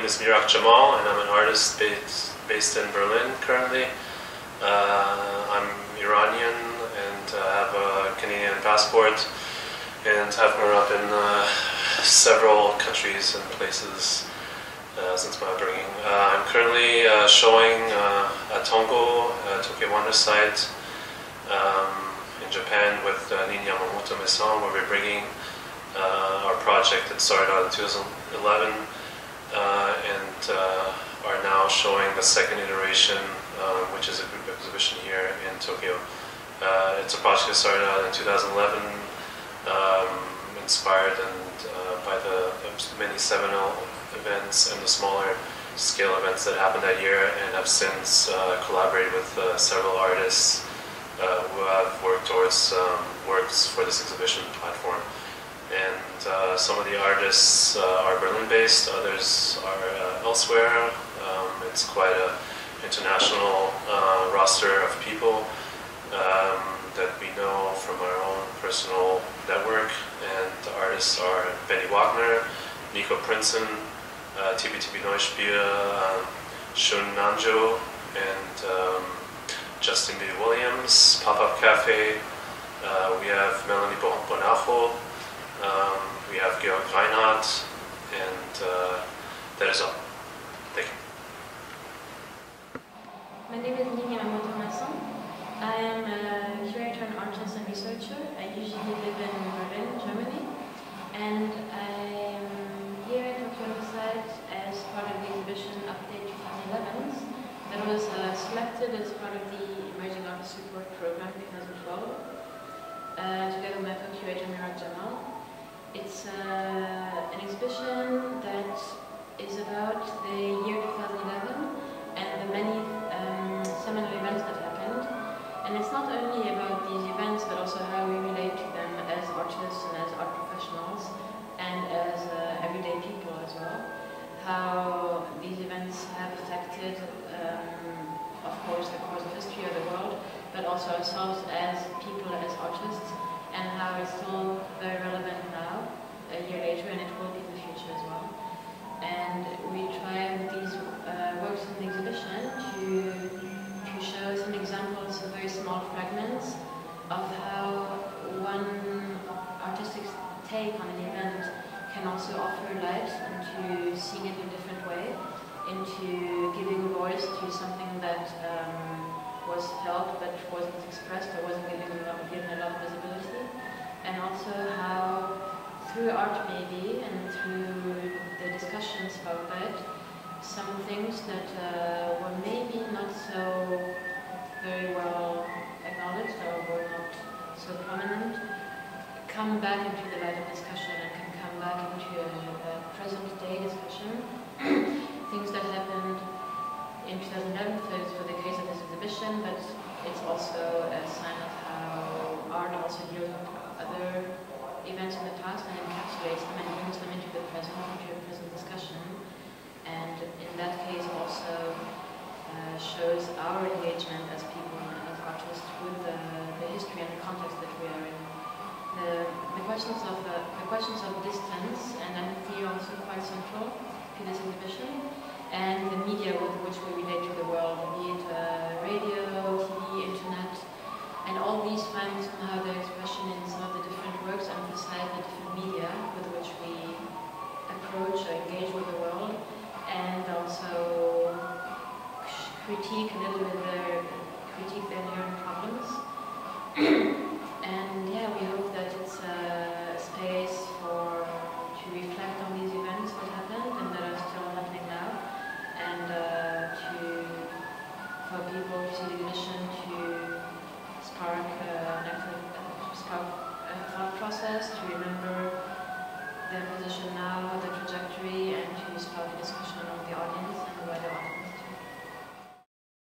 name is Mirak Jamal, and I'm an artist based in Berlin currently. I'm Iranian and have a Canadian passport, and have grown up in several countries and places since my upbringing. I'm currently showing at Hongo, Tokyo Wonder Site in Japan with Yamamoto-Masson, where we're bringing our project that started out in 2011 and are now showing the second iteration, which is a group exhibition here in Tokyo. It's a project that started out in 2011, inspired by the many seminal events and the smaller scale events that happened that year, and have since collaborated with several artists who have worked towards works for this exhibition platform. And some of the artists are Berlin-based, others are elsewhere. It's quite an international roster of people that we know from our own personal network. And the artists are Benny Wagner, Nico Prinsen, Tibi Neuspiel, Shun Nanjo, and Justin B. Williams, Pop-Up Cafe. We have Melanie Bonajo. We have Georg, and that is all. Thank you. My name is Yamamoto-Masson. I am a curator, an artist, and researcher. I usually live in Berlin, Germany, and I am here at Tokyo site as part of the exhibition upDate 2011 that was selected as part of the Emerging Artist Support Program 2012, together with my co-curator Mirak Jamal. It's an exhibition that is about the year 2011 and the many seminal events that happened. And it's not only about these events, but also how we relate to them as artists and as art professionals and as everyday people as well. How these events have affected, of course, the course of history of the world, but also ourselves as people, as artists, and how it's still very relevant now, a year later, and it will be in the future as well. And we try with these works in the exhibition to show some examples of very small fragments of how one artistic take on an event can also offer light into seeing it in a different way, into giving voice to something that was felt but wasn't expressed or wasn't given a lot of visibility, and also how through art maybe and through the discussions about that, some things that were maybe not so very well acknowledged or were not so prominent come back into the light of discussion and can come back into a present day discussion. Things that happened in 2011 for the case of this exhibition, but it's also a sign of how art also deals with other events in the past and encapsulates them and brings them into the present, into a present discussion. And in that case also shows our engagement as people and as artists with the history and the context that we are in. The questions of distance and empathy are also quite central to this exhibition, and the media with which we relate to the world, be it radio, TV, internet, and all these find somehow their expression in some of the different works, emphasize the different media with which we approach or engage with the world, and also critique a little bit their inherent problems. And yeah, we hope that it's a space to reflect on these events that happened and that are still happening now, and for people to see the exhibition to spark a thought process, to remember their position now, their trajectory, and to spark a discussion of the audience and where they want to